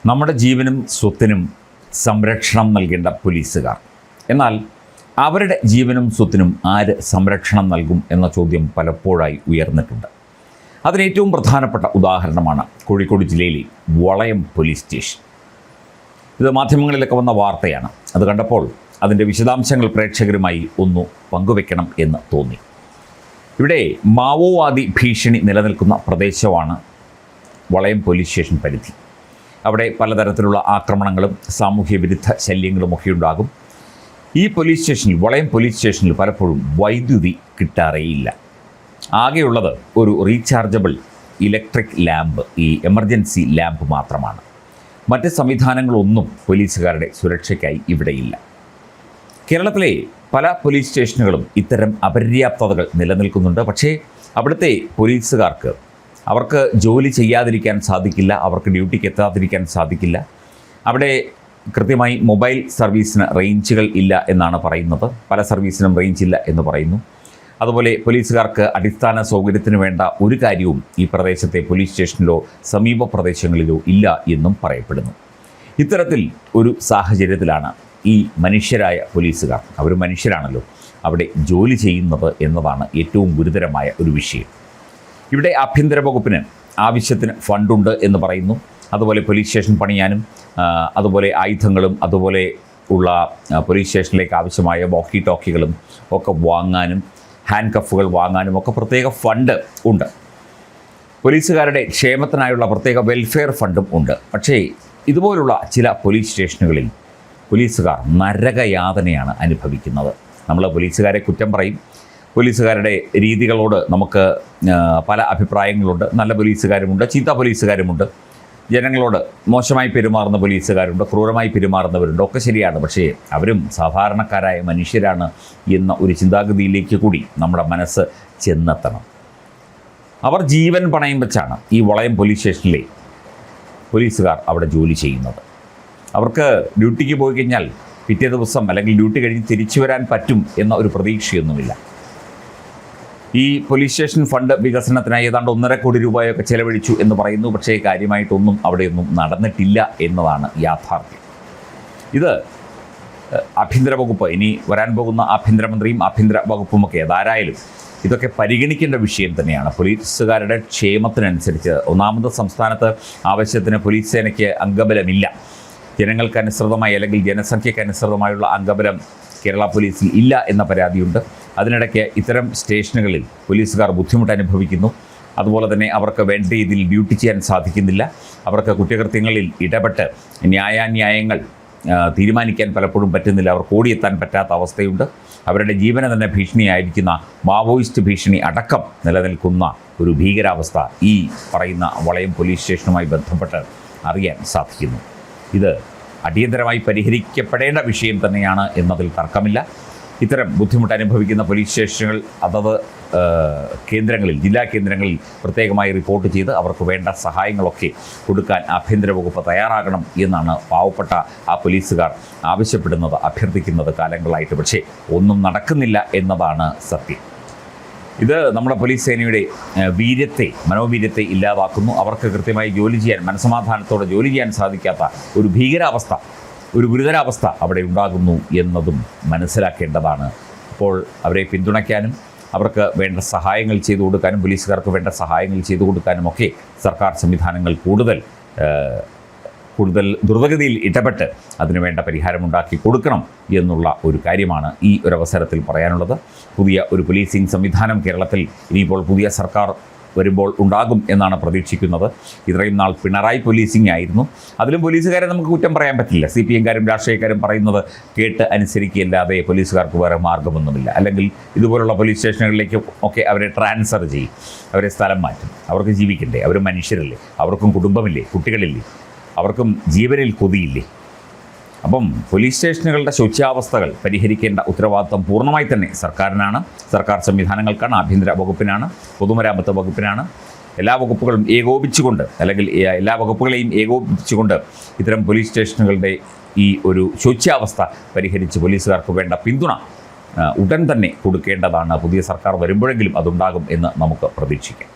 നമ്മുടെ ജീവനും സ്വത്തിനും സംരക്ഷണം നൽകേണ്ട പോലീസുകാർ, എന്നാൽ അവരുടെ ജീവനും സ്വത്തിനും ആര് സംരക്ഷണം നൽകും എന്ന ചോദ്യം പലപ്പോഴായി ഉയർന്നിട്ടുണ്ട്. അതിന് ഏറ്റവും പ്രധാനപ്പെട്ട ഉദാഹരണമാണ് കോഴിക്കോട് ജില്ലയിലെ വളയം പോലീസ് സ്റ്റേഷൻ. ഇത് മാധ്യമങ്ങളിലൊക്കെ വന്ന വാർത്തയാണ്. അത് കണ്ടപ്പോൾ അതിൻ്റെ വിശദാംശങ്ങൾ പ്രേക്ഷകരുമായി ഒന്ന് പങ്കുവെക്കണം എന്ന് തോന്നി. ഇവിടെ മാവോവാദി ഭീഷണി നിലനിൽക്കുന്ന പ്രദേശമാണ് വളയം പോലീസ് സ്റ്റേഷൻ പരിധി. അവിടെ പലതരത്തിലുള്ള ആക്രമണങ്ങളും സാമൂഹ്യ വിരുദ്ധ ശല്യങ്ങളുമൊക്കെ ഉണ്ടാകും. ഈ പോലീസ് സ്റ്റേഷനിൽ, വളയം പോലീസ് സ്റ്റേഷനിൽ പലപ്പോഴും വൈദ്യുതി കിട്ടാറേയില്ല. ആകെയുള്ളത് ഒരു റീചാർജബിൾ ഇലക്ട്രിക് ലാമ്പ്, ഈ എമർജൻസി ലാമ്പ് മാത്രമാണ്. മറ്റ് സംവിധാനങ്ങളൊന്നും പോലീസുകാരുടെ സുരക്ഷയ്ക്കായി ഇവിടെയില്ല. കേരളത്തിലെ പല പോലീസ് സ്റ്റേഷനുകളും ഇത്തരം അപര്യാപ്തതകൾ നിലനിൽക്കുന്നുണ്ട്. പക്ഷേ അവിടുത്തെ പോലീസുകാർക്ക് അവർക്ക് ജോലി ചെയ്യാതിരിക്കാൻ സാധിക്കില്ല, അവർക്ക് ഡ്യൂട്ടിക്ക് എത്താതിരിക്കാൻ സാധിക്കില്ല. അവിടെ കൃത്യമായി മൊബൈൽ സർവീസിന് റേഞ്ചുകൾ ഇല്ല എന്നാണ് പറയുന്നത്. പല സർവീസിനും റേഞ്ച് ഇല്ല എന്ന് പറയുന്നു. അതുപോലെ പോലീസുകാർക്ക് അടിസ്ഥാന സൗകര്യത്തിന് വേണ്ട ഒരു കാര്യവും ഈ പ്രദേശത്തെ പോലീസ് സ്റ്റേഷനിലോ സമീപ പ്രദേശങ്ങളിലോ ഇല്ല എന്നും പറയപ്പെടുന്നു. ഇത്തരത്തിൽ ഒരു സാഹചര്യത്തിലാണ് ഈ മനുഷ്യരായ പോലീസുകാർ, അവർ മനുഷ്യരാണല്ലോ, അവിടെ ജോലി ചെയ്യുന്നത് എന്നതാണ് ഏറ്റവും ഗുരുതരമായ ഒരു വിഷയം. ഇവിടെ ആഭ്യന്തര വകുപ്പിന് ആവശ്യത്തിന് ഫണ്ടുണ്ട് എന്ന് പറയുന്നു. അതുപോലെ പോലീസ് സ്റ്റേഷൻ പണിയാനും അതുപോലെ ആയുധങ്ങളും അതുപോലെ ഉള്ള പോലീസ് സ്റ്റേഷനിലേക്ക് ആവശ്യമായ വോക്കി ടോക്കികളും ഒക്കെ വാങ്ങാനും ഹാൻഡ് കഫുകൾ വാങ്ങാനും ഒക്കെ പ്രത്യേക ഫണ്ട് ഉണ്ട്. പോലീസുകാരുടെ ക്ഷേമത്തിനായുള്ള പ്രത്യേക വെൽഫെയർ ഫണ്ടും ഉണ്ട്. പക്ഷേ ഇതുപോലുള്ള ചില പോലീസ് സ്റ്റേഷനുകളിൽ പോലീസുകാർ നരകയാതനയാണ് അനുഭവിക്കുന്നത്. നമ്മൾ പോലീസുകാരെ കുറ്റം പറയും. പോലീസുകാരുടെ രീതികളോട് നമുക്ക് പല അഭിപ്രായങ്ങളുണ്ട്. നല്ല പോലീസുകാരുമുണ്ട്, ചീത്ത പോലീസുകാരുമുണ്ട്. ജനങ്ങളോട് മോശമായി പെരുമാറുന്ന പോലീസുകാരുണ്ട്, ക്രൂരമായി പെരുമാറുന്നവരുണ്ട്, ഒക്കെ ശരിയാണ്. പക്ഷേ അവരും സാധാരണക്കാരായ മനുഷ്യരാണ് എന്ന ഒരു ചിന്താഗതിയിലേക്ക് കൂടി നമ്മുടെ മനസ്സ് ചെന്നെത്തണം. അവർ ജീവൻ പണയം വെച്ചാണ് ഈ വളയം പോലീസ് സ്റ്റേഷനിലെ പോലീസുകാർ അവിടെ ജോലി ചെയ്യുന്നത്. അവർക്ക് ഡ്യൂട്ടിക്ക് പോയി കഴിഞ്ഞാൽ പിറ്റേ ദിവസം അല്ലെങ്കിൽ ഡ്യൂട്ടി കഴിഞ്ഞ് തിരിച്ചു വരാൻ പറ്റും എന്ന ഒരു പ്രതീക്ഷയൊന്നുമില്ല. ഈ പോലീസ് സ്റ്റേഷൻ ഫണ്ട് വികസനത്തിനായി ഏതാണ്ട് 1.5 കോടി രൂപയൊക്കെ ചെലവഴിച്ചു എന്ന് പറയുന്നു. പക്ഷേ കാര്യമായിട്ടൊന്നും അവിടെയൊന്നും നടന്നിട്ടില്ല എന്നതാണ് യാഥാർത്ഥ്യം. ഇത് ആഭ്യന്തര വകുപ്പ്, ഇനി വരാൻ പോകുന്ന ആഭ്യന്തരമന്ത്രിയും ആഭ്യന്തര വകുപ്പുമൊക്കെ ഏതായാലും ഇതൊക്കെ പരിഗണിക്കേണ്ട വിഷയം തന്നെയാണ്. പോലീസുകാരുടെ ക്ഷേമത്തിനനുസരിച്ച് ഒന്നാമത് സംസ്ഥാനത്ത് ആവശ്യത്തിന് പോലീസ് സേനയ്ക്ക് അംഗബലമില്ല. ജനങ്ങൾക്കനുസൃതമായി അല്ലെങ്കിൽ ജനസംഖ്യക്കനുസൃതമായുള്ള അംഗബലം കേരള പോലീസിൽ ഇല്ല എന്ന പരാതിയുണ്ട്. അതിനിടയ്ക്ക് ഇത്തരം സ്റ്റേഷനുകളിൽ പോലീസുകാർ ബുദ്ധിമുട്ട് അനുഭവിക്കുന്നു. അതുപോലെ തന്നെ അവർക്ക് വേണ്ട രീതിയിൽ ഡ്യൂട്ടി ചെയ്യാൻ സാധിക്കുന്നില്ല. അവർക്ക് കുറ്റകൃത്യങ്ങളിൽ ഇടപെട്ട് ന്യായാന്യായങ്ങൾ തീരുമാനിക്കാൻ പലപ്പോഴും പറ്റുന്നില്ല. അവർക്ക് ഓടിയെത്താൻ പറ്റാത്ത അവസ്ഥയുണ്ട്. അവരുടെ ജീവന് തന്നെ ഭീഷണിയായിരിക്കുന്ന മാവോയിസ്റ്റ് ഭീഷണി അടക്കം നിലനിൽക്കുന്ന ഒരു ഭീകരാവസ്ഥ ഈ പറയുന്ന വളയം പോലീസ് സ്റ്റേഷനുമായി ബന്ധപ്പെട്ട് അറിയാൻ സാധിക്കുന്നു. ഇത് അടിയന്തരമായി പരിഹരിക്കപ്പെടേണ്ട വിഷയം തന്നെയാണ് എന്നതിൽ തർക്കമില്ല. ഇത്തരം ബുദ്ധിമുട്ട് അനുഭവിക്കുന്ന പോലീസ് സ്റ്റേഷനുകൾ അതത് കേന്ദ്രങ്ങളിൽ, ജില്ലാ കേന്ദ്രങ്ങളിൽ പ്രത്യേകമായി റിപ്പോർട്ട് ചെയ്ത് അവർക്ക് വേണ്ട സഹായങ്ങളൊക്കെ കൊടുക്കാൻ ആഭ്യന്തര വകുപ്പ് തയ്യാറാകണം എന്നാണ് പാവപ്പെട്ട ആ പോലീസുകാർ ആവശ്യപ്പെടുന്നത്, അഭ്യർത്ഥിക്കുന്നത് കാലങ്ങളായിട്ട്. പക്ഷേ ഒന്നും നടക്കുന്നില്ല എന്നതാണ് സത്യം. ഇത് നമ്മുടെ പോലീസ് സേനയുടെ മനോവീര്യത്തെ ഇല്ലാതാക്കുന്നു. അവർക്ക് കൃത്യമായി ജോലി ചെയ്യാൻ, മനസ്സമാധാനത്തോടെ ജോലി ചെയ്യാൻ സാധിക്കാത്ത ഒരു ഭീകരാവസ്ഥ, ഒരു ഗുരുതരാവസ്ഥ അവിടെ ഉണ്ടാകുന്നു എന്നതും മനസ്സിലാക്കേണ്ടതാണ്. അപ്പോൾ അവരെ പിന്തുണയ്ക്കാനും അവർക്ക് വേണ്ട സഹായങ്ങൾ ചെയ്തു കൊടുക്കാനും പോലീസുകാർക്ക് വേണ്ട സഹായങ്ങൾ ചെയ്തു കൊടുക്കാനും ഒക്കെ സർക്കാർ സംവിധാനങ്ങൾ കൂടുതൽ ദ്രുതഗതിയിൽ ഇടപെട്ട് അതിനുവേണ്ട പരിഹാരമുണ്ടാക്കി കൊടുക്കണം എന്നുള്ള ഒരു കാര്യമാണ് ഈ ഒരു അവസരത്തിൽ പറയാനുള്ളത്. പുതിയ ഒരു പോലീസിംഗ് സംവിധാനം കേരളത്തിൽ ഇനിയിപ്പോൾ പുതിയ സർക്കാർ വരുമ്പോൾ ഉണ്ടാകും എന്നാണ് പ്രതീക്ഷിക്കുന്നത്. ഇത്രയും നാൾ പിണറായി പോലീസിംഗ് ആയിരുന്നു. അതിലും പോലീസുകാരെ നമുക്ക് കുറ്റം പറയാൻ പറ്റില്ല. CPM-കാരും രാഷ്ട്രീയക്കാരും പറയുന്നത് കേട്ട് അനുസരിക്കുകയല്ലാതെ പോലീസുകാർക്ക് വേറെ മാർഗമൊന്നുമില്ല. അല്ലെങ്കിൽ ഇതുപോലുള്ള പോലീസ് സ്റ്റേഷനുകളിലേക്ക് ഒക്കെ അവരെ ട്രാൻസ്ഫർ ചെയ്യും, അവരെ സ്ഥലം മാറ്റും. അവർക്ക് ജീവിക്കണ്ടേ? അവർ മനുഷ്യരല്ലേ? അവർക്കും കുടുംബമില്ലേ? കുട്ടികളില്ലേ? അവർക്കും ജീവനിൽ കൊതിയില്ലേ? അപ്പം പോലീസ് സ്റ്റേഷനുകളുടെ ശോച്യാവസ്ഥകൾ പരിഹരിക്കേണ്ട ഉത്തരവാദിത്വം പൂർണ്ണമായി തന്നെ സർക്കാരിനാണ്, സർക്കാർ സംവിധാനങ്ങൾക്കാണ്, ആഭ്യന്തര വകുപ്പിനാണ്, പൊതുമരാമത്ത് വകുപ്പിനാണ്. എല്ലാ വകുപ്പുകളും ഏകോപിച്ചുകൊണ്ട്, അല്ലെങ്കിൽ എല്ലാ വകുപ്പുകളെയും ഏകോപിപ്പിച്ചുകൊണ്ട് ഇത്തരം പോലീസ് സ്റ്റേഷനുകളുടെ ഈ ഒരു ശോച്യാവസ്ഥ പരിഹരിച്ച് പോലീസുകാർക്ക് വേണ്ട പിന്തുണ ഉടൻ തന്നെ കൊടുക്കേണ്ടതാണ്. പുതിയ സർക്കാർ വരുമ്പോഴെങ്കിലും അതുണ്ടാകും എന്ന് നമുക്ക് പ്രതീക്ഷിക്കാം.